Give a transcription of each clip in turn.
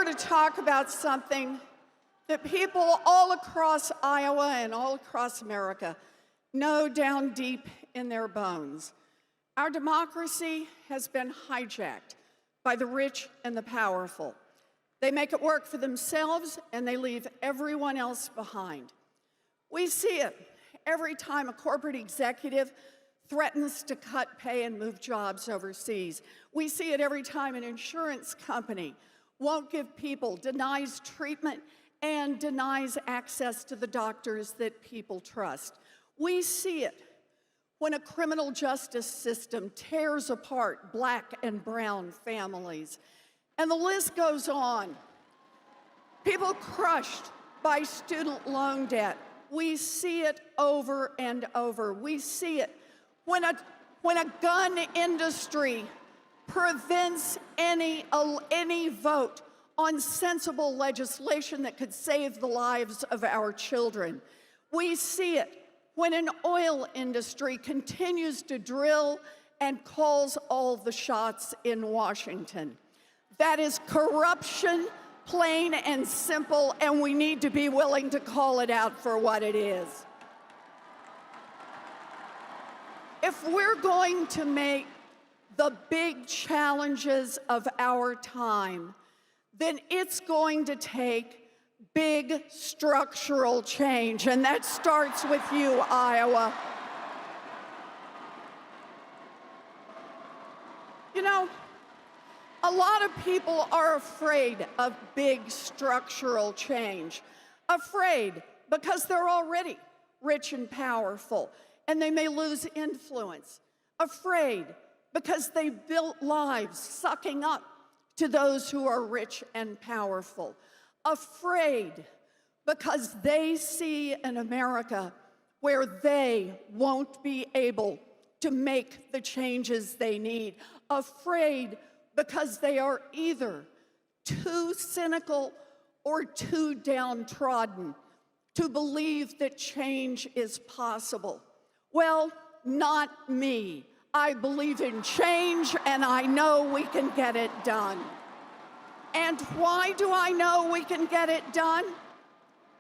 here to talk about something that people all across Iowa and all across America know down deep in their bones. Our democracy has been hijacked by the rich and the powerful. They make it work for themselves and they leave everyone else behind. We see it every time a corporate executive threatens to cut pay and move jobs overseas. We see it every time an insurance company won't give people, denies treatment, and denies access to the doctors that people trust. We see it when a criminal justice system tears apart Black and brown families. And the list goes on. People crushed by student loan debt. We see it over and over. We see it when a gun industry prevents any vote on sensible legislation that could save the lives of our children. We see it when an oil industry continues to drill and calls all the shots in Washington. That is corruption, plain and simple, and we need to be willing to call it out for what it is. If we're going to make the big challenges of our time, then it's going to take big structural change, and that starts with you, Iowa. You know, a lot of people are afraid of big structural change, afraid because they're already rich and powerful, and they may lose influence, afraid because they built lives sucking up to those who are rich and powerful, afraid because they see an America where they won't be able to make the changes they need, afraid because they are either too cynical or too downtrodden to believe that change is possible. Well, not me. I believe in change, and I know we can get it done. And why do I know we can get it done?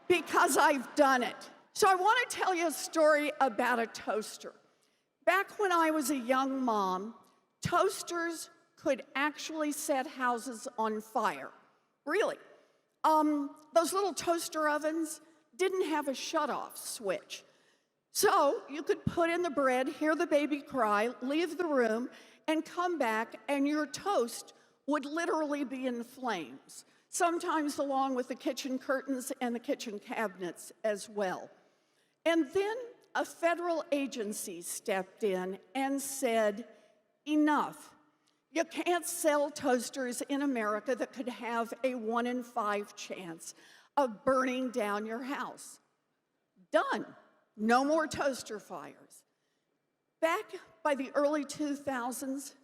Because I've done it. So I want to tell you a story about a toaster. Back when I was a young mom, toasters could actually set houses on fire. Really. Those little toaster ovens didn't have a shut-off switch. So you could put in the bread, hear the baby cry, leave the room, and come back, and your toast would literally be in flames, sometimes along with the kitchen curtains and the kitchen cabinets as well. And then a federal agency stepped in and said, enough. You can't sell toasters in America that could have a 1 in 5 chance of burning down your house. Done. No more toaster fires. Back by the early 2000s,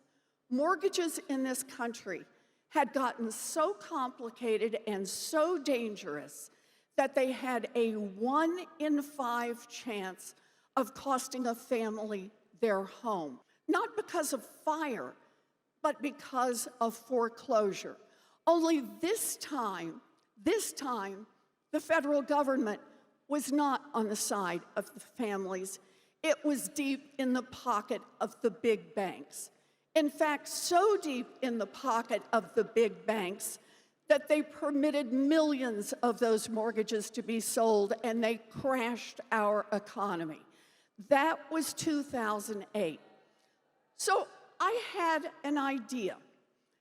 mortgages in this country had gotten so complicated and so dangerous that they had a 1 in 5 chance of costing a family their home. Not because of fire, but because of foreclosure. Only this time, the federal government was not on the side of the families. It was deep in the pocket of the big banks. In fact, so deep in the pocket of the big banks that they permitted millions of those mortgages to be sold, and they crashed our economy. That was 2008. So I had an idea,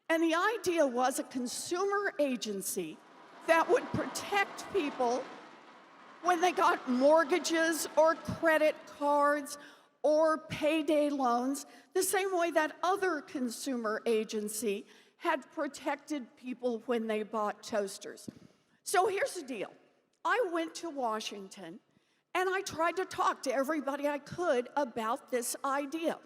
and the idea was a consumer agency that would protect people when they got mortgages or credit cards or payday loans, the same way that other consumer agency had protected people when they bought toasters. So here's the deal. I went to Washington, and I tried to talk to everybody I could about this idea.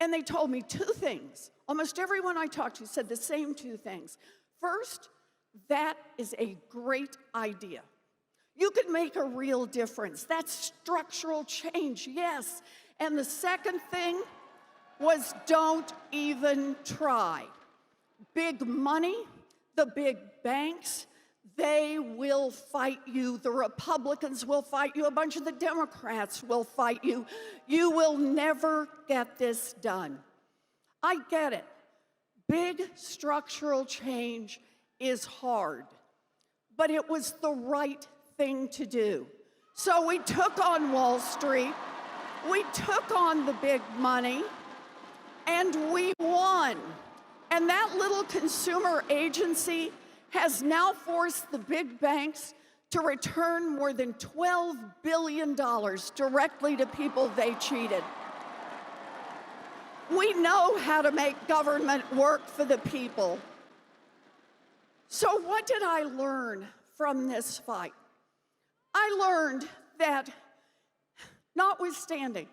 And they told me 2 things. Almost everyone I talked to said the same 2 things. First, that is a great idea. You could make a real difference. That's structural change, yes. And the second thing was don't even try. Big money, The big banks, they will fight you. The Republicans will fight you. A bunch of the Democrats will fight you. You will never get this done. I get it. Big structural change is hard, but it was the right thing to do. So we took on Wall Street, we took on the big money, and we won. And that little consumer agency has now forced the big banks to return more than $12 billion directly to people they cheated. We know how to make government work for the people. So what did I learn from this fight? I learned that, notwithstanding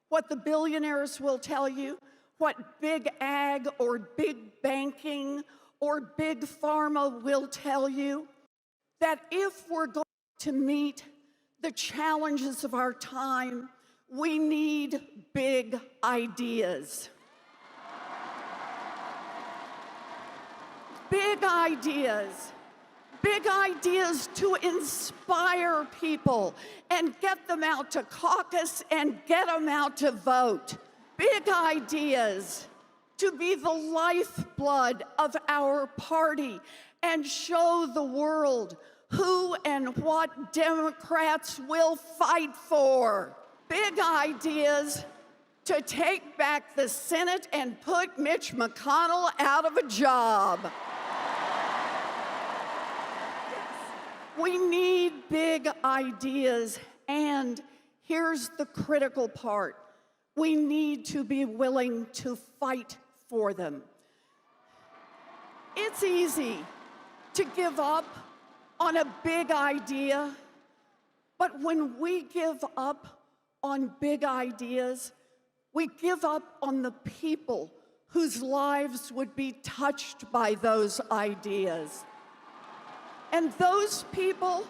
what the billionaires will tell you, what big ag or big banking or big pharma will tell you, that if we're going to meet the challenges of our time, we need big ideas. Big ideas. Big ideas to inspire people and get them out to caucus and get them out to vote. Big ideas to be the lifeblood of our party and show the world who and what Democrats will fight for. Big ideas to take back the Senate and put Mitch McConnell out of a job. We need big ideas, and here's the critical part. We need to be willing to fight for them. It's easy to give up on a big idea, but when we give up on big ideas, we give up on the people whose lives would be touched by those ideas. And those people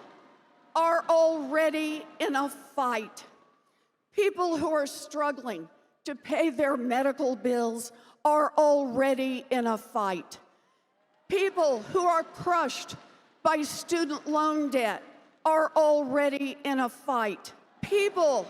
are already in a fight. People who are struggling to pay their medical bills are already in a fight. People who are crushed by student loan debt are already in a fight. People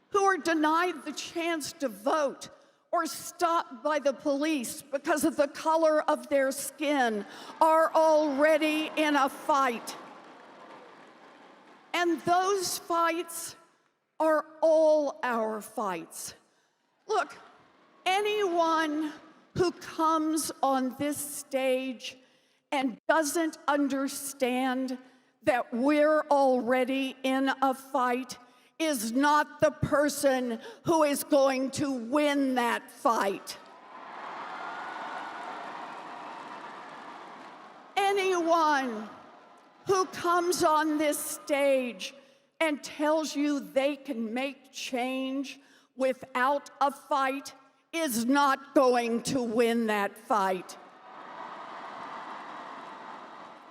who are denied the chance to vote or stopped by the police because of the color of their skin are already in a fight. And those fights are all our fights. Look, anyone who comes on this stage and doesn't understand that we're already in a fight is not the person who is going to win that fight. Anyone who comes on this stage and tells you they can make change without a fight is not going to win that fight.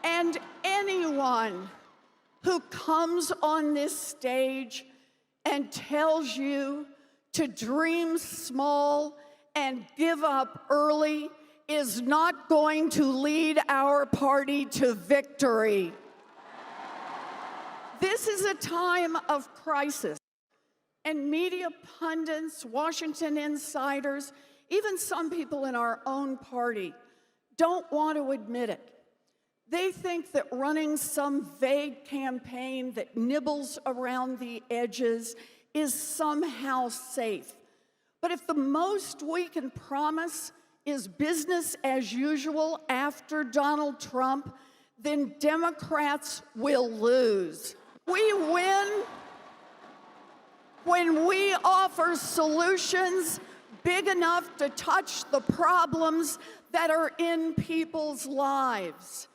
And anyone who comes on this stage and tells you to dream small and give up early is not going to lead our party to victory. This is a time of crisis, and media pundits, Washington insiders, even some people in our own party don't want to admit it. They think that running some vague campaign that nibbles around the edges is somehow safe. But if the most we can promise is business as usual after Donald Trump, then Democrats will lose. We win when we offer solutions big enough to touch the problems that are in people's lives.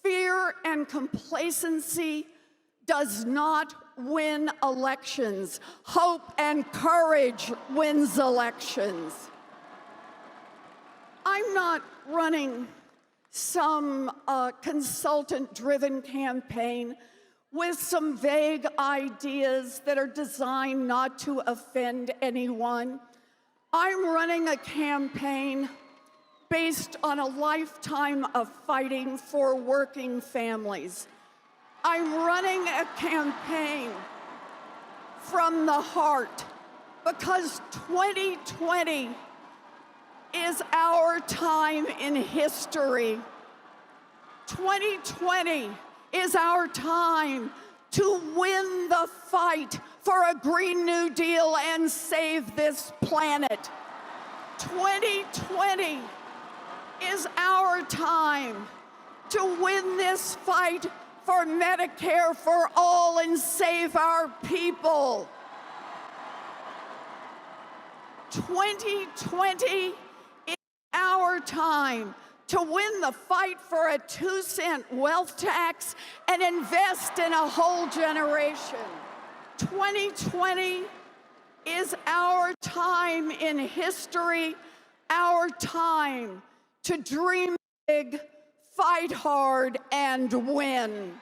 Fear and complacency does not win elections. Hope and courage wins elections. I'm not running some consultant-driven campaign with some vague ideas that are designed not to offend anyone. I'm running a campaign based on a lifetime of fighting for working families. I'm running a campaign from the heart because 2020 is our time in history. 2020 is our time to win the fight for a Green New Deal and save this planet. 2020 is our time to win this fight for Medicare for all and save our people. 2020 is our time to win the fight for a 2-cent wealth tax and invest in a whole generation. 2020 is our time in history, our time to dream big, fight hard, and win.